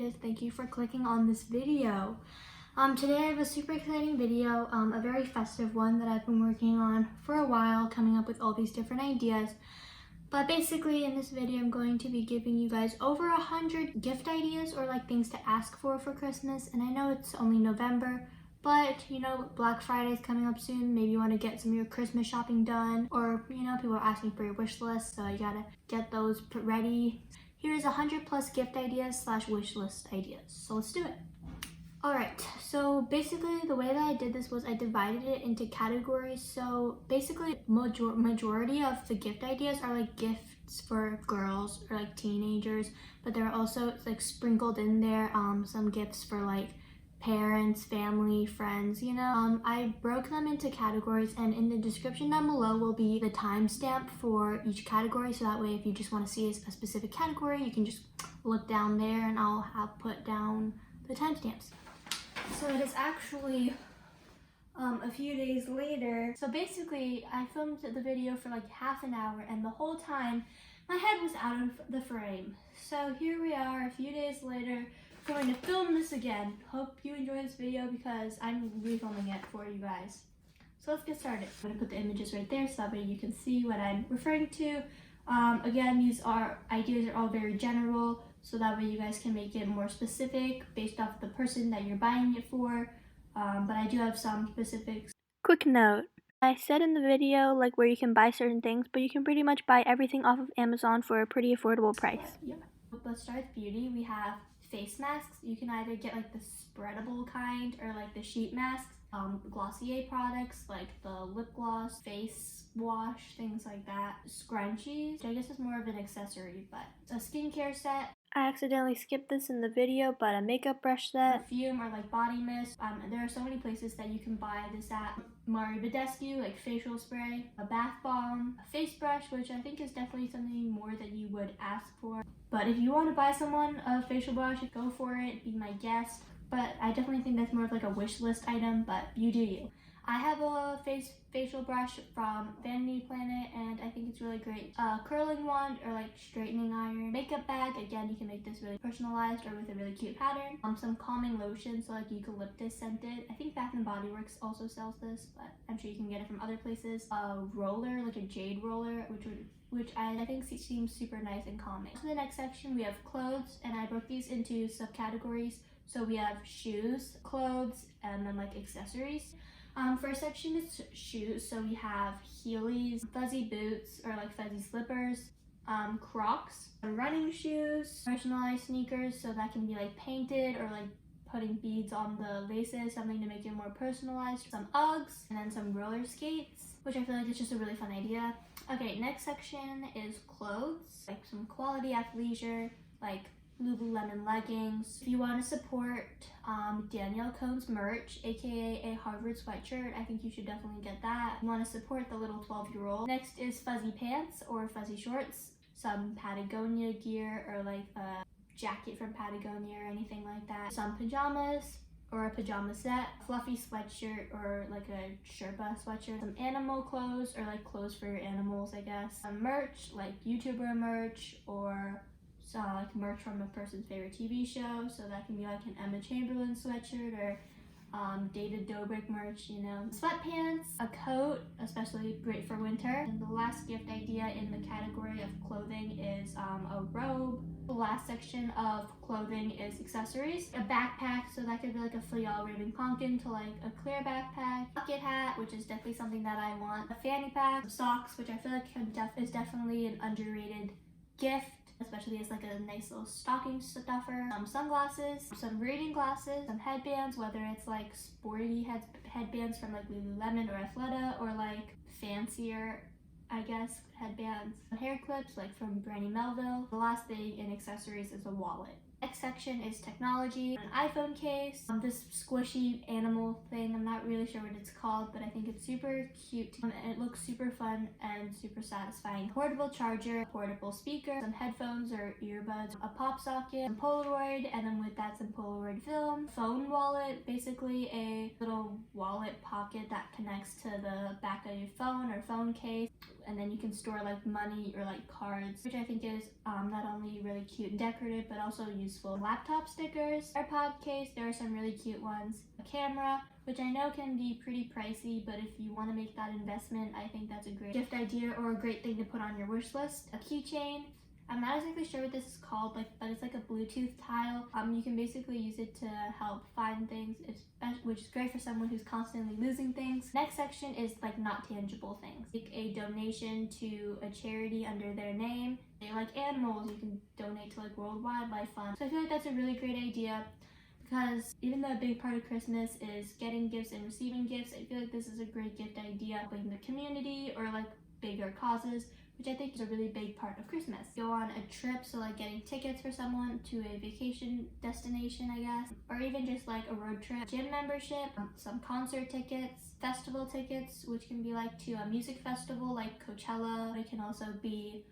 is. Thank you for clicking on this video. Today I have a super exciting video, a very festive one that I've been working on for a while, coming up with all these different ideas. But basically in this video I'm going to be giving you guys over 100 gift ideas or like things to ask for Christmas. And I know it's only November, but you know, Black Friday is coming up soon. Maybe you want to get some of your Christmas shopping done, or you know, people are asking for your wish list, so you gotta get those ready. Here's 100 plus gift ideas / wish list ideas. So let's do it. Alright, so basically the way that I did this was I divided it into categories. So basically majority of the gift ideas are like gifts for girls or like teenagers, but there are also like sprinkled in there some gifts for like parents, family, friends, you know. I broke them into categories, and in the description down below will be the timestamp for each category, so that way if you just want to see a specific category you can just look down there and I'll have put down the timestamps. So it is actually a few days later. So basically I filmed the video for like half an hour, and the whole time my head was out of the frame. So here we are a few days later, going to film this again. Hope you enjoy this video because I'm refilming it for you guys. So let's get started. I'm gonna put the images right there so that way you can see what I'm referring to. Again, these ideas are all very general, so that way you guys can make it more specific based off the person that you're buying it for. But I do have some specifics. Quick note. I said in the video like where you can buy certain things, but you can pretty much buy everything off of Amazon for a pretty affordable price. Yeah. Let's start with beauty. We have face masks. You can either get like the spreadable kind or like the sheet masks. Glossier products like the lip gloss, face wash, things like that. Scrunchies, which I guess is more of an accessory, but a skincare set. I accidentally skipped this in the video, but a makeup brush set. Perfume or like body mist. There are so many places that you can buy this at. Marie Badescu, like facial spray, a bath bomb, a face brush, which I think is definitely something more that you would ask for. But if you want to buy someone a facial brush, go for it, be my guest. But I definitely think that's more of like a wish list item, but you do you. I have a facial brush from Vanity Planet, and I think it's really great. Curling wand or like straightening iron. Makeup bag, again, you can make this really personalized or with a really cute pattern. Some calming lotion, so like eucalyptus scented. I think Bath & Body Works also sells this, but I'm sure you can get it from other places. A roller, like a jade roller, which I think seems super nice and calming. So the next section we have clothes, and I broke these into subcategories. So we have shoes, clothes, and then like accessories. First section is shoes. So we have Heelys, fuzzy boots or like fuzzy slippers, Crocs, running shoes, personalized sneakers. So that can be like painted or like putting beads on the laces, something to make it more personalized. Some Uggs, and then some roller skates, which I feel like is just a really fun idea. Okay, next section is clothes, like some quality athleisure, like Lululemon leggings. If you want to support Danielle Cohn's merch, aka a Harvard sweatshirt, I think you should definitely get that. You want to support the little 12-year-old. Next is fuzzy pants or fuzzy shorts, some Patagonia gear or like a jacket from Patagonia or anything like that. Some pajamas or a pajama set, fluffy sweatshirt or like a Sherpa sweatshirt, some animal clothes or like clothes for your animals, I guess. Some merch like YouTuber merch or like merch from a person's favorite TV show, so that can be like an Emma Chamberlain sweatshirt or David Dobrik merch, you know. Sweatpants, a coat, especially great for winter. And the last gift idea in the category of clothing is a robe. The last section of clothing is accessories. A backpack, so that could be like a football raving pumpkin to like a clear backpack. Bucket hat, which is definitely something that I want. A fanny pack. Socks, which I feel like is definitely an underrated gift, especially as like a nice little stocking stuffer. Sunglasses, some reading glasses, some headbands, whether it's like sporty headbands from like Lululemon or Athleta, or like fancier, I guess, headbands. Some hair clips like from Brandy Melville. The last thing in accessories is a wallet. Next section is technology. An iPhone case, this squishy animal thing, I'm not really sure what it's called, but I think it's super cute and it looks super fun and super satisfying. Portable charger, portable speaker, some headphones or earbuds, a pop socket, some Polaroid, and then with that some Polaroid film. Phone wallet, basically a little wallet pocket that connects to the back of your phone or phone case, and then you can store like money or like cards, which I think is not only really cute and decorative but also useful useful. Laptop stickers, AirPod case, there are some really cute ones. A camera, which I know can be pretty pricey, but if you want to make that investment, I think that's a great gift idea or a great thing to put on your wish list. A keychain. I'm not exactly sure what this is called, but it's like a Bluetooth tile. You can basically use it to help find things, which is great for someone who's constantly losing things. Next section is like not tangible things. Make a donation to a charity under their name. They like animals, you can donate to like World Wildlife Fund. So I feel like that's a really great idea, because even though a big part of Christmas is getting gifts and receiving gifts, I feel like this is a great gift idea, helping the community or like bigger causes, which I think is a really big part of Christmas. Go on a trip, so like getting tickets for someone to a vacation destination, I guess, or even just like a road trip. Gym membership, some concert tickets, festival tickets, which can be like to a music festival like Coachella. It can also be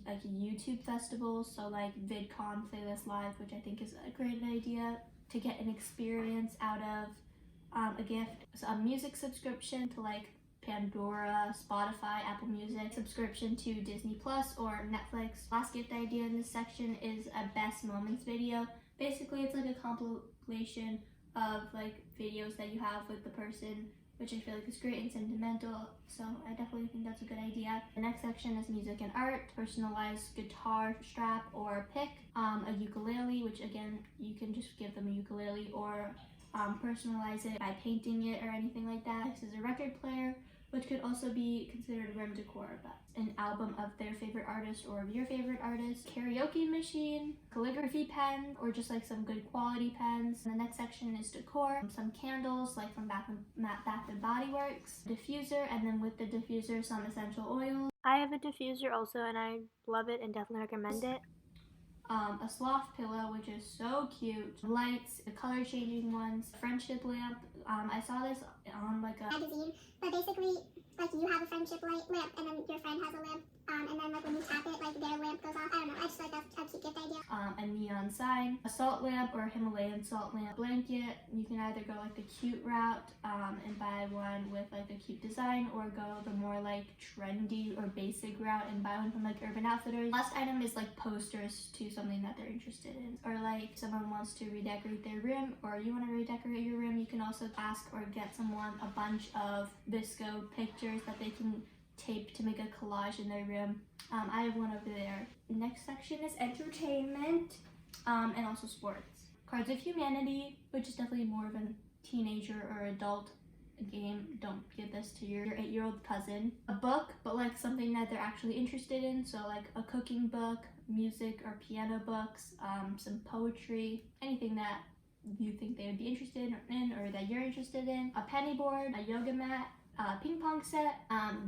like a YouTube festival, so like VidCon, Playlist Live, which I think is a great idea to get an experience out of a gift. So a music subscription to like Pandora, Spotify, Apple Music, subscription to Disney Plus or Netflix. Last gift idea in this section is a best moments video. Basically, it's like a compilation of like videos that you have with the person, which I feel like is great and sentimental, so I definitely think that's a good idea. The next section is music and art. Personalized guitar strap or pick, a ukulele, which again, you can just give them a ukulele or personalize it by painting it or anything like that. This is a record player, which could also be considered room decor, but an album of their favorite artist or of your favorite artist. Karaoke machine, calligraphy pen, or just like some good quality pens. And the next section is decor. Some candles, like from Bath and Body Works. Diffuser, and then with the diffuser, some essential oils. I have a diffuser also, and I love it and definitely recommend it. A sloth pillow, which is so cute. Lights, the color changing ones. Friendship lamp. I saw this on like a magazine, but basically like you have a friendship lamp and then your friend has a lamp, and then like when you tap it, like their lamp goes off. I don't know, I just like that's a cute gift idea. A neon sign, a salt lamp or Himalayan salt lamp. Blanket, you can either go like the cute route and buy one with like a cute design, or go the more like trendy or basic route and buy one from like Urban Outfitters. Last item is like posters to something that they're interested in, or like someone wants to redecorate their room or you want to redecorate your room. You can also ask or get someone a bunch of Visco pictures that they can tape to make a collage in their room. I have one over there. Next section is entertainment and also sports. Cards of Humanity, which is definitely more of a teenager or adult game. Don't give this to your 8-year-old cousin. A book, but like something that they're actually interested in, so like a cooking book, music or piano books, some poetry, anything that you think they would be interested in or that you're interested in. A penny board, a yoga mat, a ping pong set,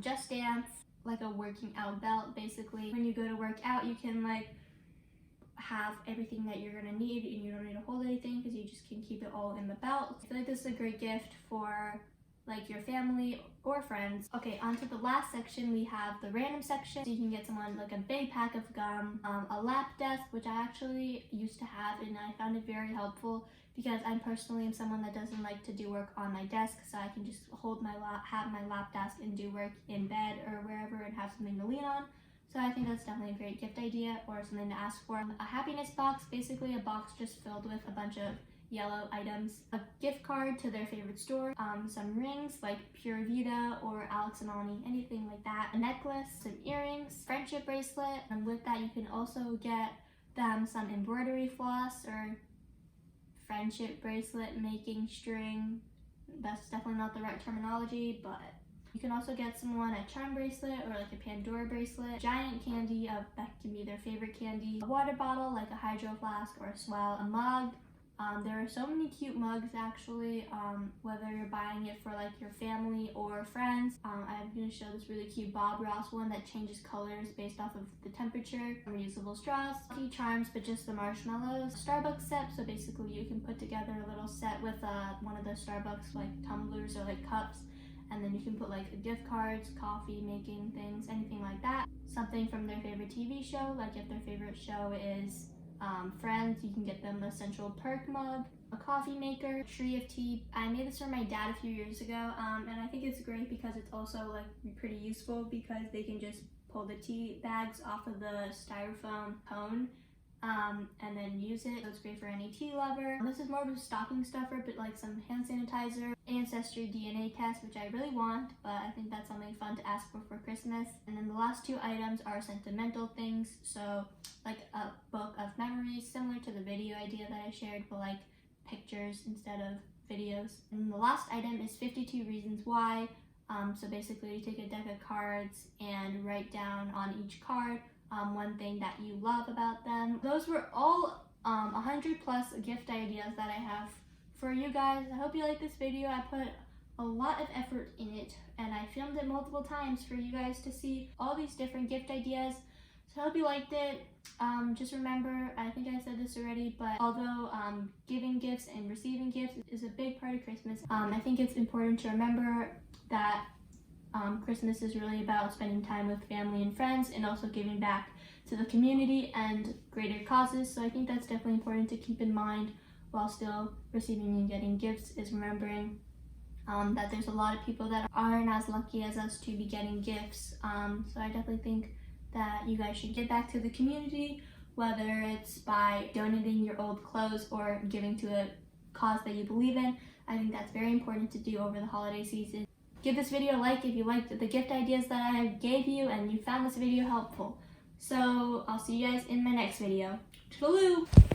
Just Dance, like a working out belt. Basically, when you go to work out, you can like have everything that you're gonna need and you don't need to hold anything because you just can keep it all in the belt. I feel like this is a great gift for like your family or friends. Okay, on to the last section, we have the random section. So you can get someone like a big pack of gum, a lap desk, which I actually used to have and I found it very helpful because I personally am someone that doesn't like to do work on my desk, so I can just have my lap desk and do work in bed or wherever and have something to lean on. So I think that's definitely a great gift idea or something to ask for. A happiness box, basically a box just filled with a bunch of yellow items. A gift card to their favorite store, some rings like Pure Vita or Alex and Ani, anything like that. A necklace, some earrings, friendship bracelet, and with that you can also get them some embroidery floss or friendship bracelet making string. That's definitely not the right terminology, but you can also get someone a charm bracelet or like a Pandora bracelet. Giant candy, that can be their favorite candy. A water bottle like a hydro flask or a swell. A mug. There are so many cute mugs actually, whether you're buying it for like your family or friends. I'm going to show this really cute Bob Ross one that changes colors based off of the temperature. Reusable straws, Lucky Charms, but just the marshmallows. Starbucks set, so basically you can put together a little set with one of the Starbucks like tumblers or like cups, and then you can put like gift cards, coffee making things, anything like that. Something from their favorite TV show, like if their favorite show is Friends, you can get them a Central Perk mug, a coffee maker, tree of tea. I made this for my dad a few years ago, and I think it's great because it's also like pretty useful because they can just pull the tea bags off of the styrofoam cone and then use it. So it's great for any tea lover. This is more of a stocking stuffer, but like some hand sanitizer, ancestry DNA test, which I really want, but I think that's something fun to ask for Christmas. And then the last two items are sentimental things, so like a book of memories, similar to the video idea that I shared, but like pictures instead of videos. And the last item is 52 reasons why. So basically you take a deck of cards and write down on each card one thing that you love about them. Those were all 100 plus gift ideas that I have for you guys. I hope you like this video. I put a lot of effort in it and I filmed it multiple times for you guys to see all these different gift ideas. So I hope you liked it. Just remember, I think I said this already, but although giving gifts and receiving gifts is a big part of Christmas, I think it's important to remember that Christmas is really about spending time with family and friends and also giving back to the community and greater causes. So I think that's definitely important to keep in mind while still receiving and getting gifts, is remembering that there's a lot of people that aren't as lucky as us to be getting gifts. So I definitely think that you guys should give back to the community, whether it's by donating your old clothes or giving to a cause that you believe in. I think that's very important to do over the holiday season. Give this video a like if you liked the gift ideas that I gave you and you found this video helpful. So I'll see you guys in my next video. Toodaloo!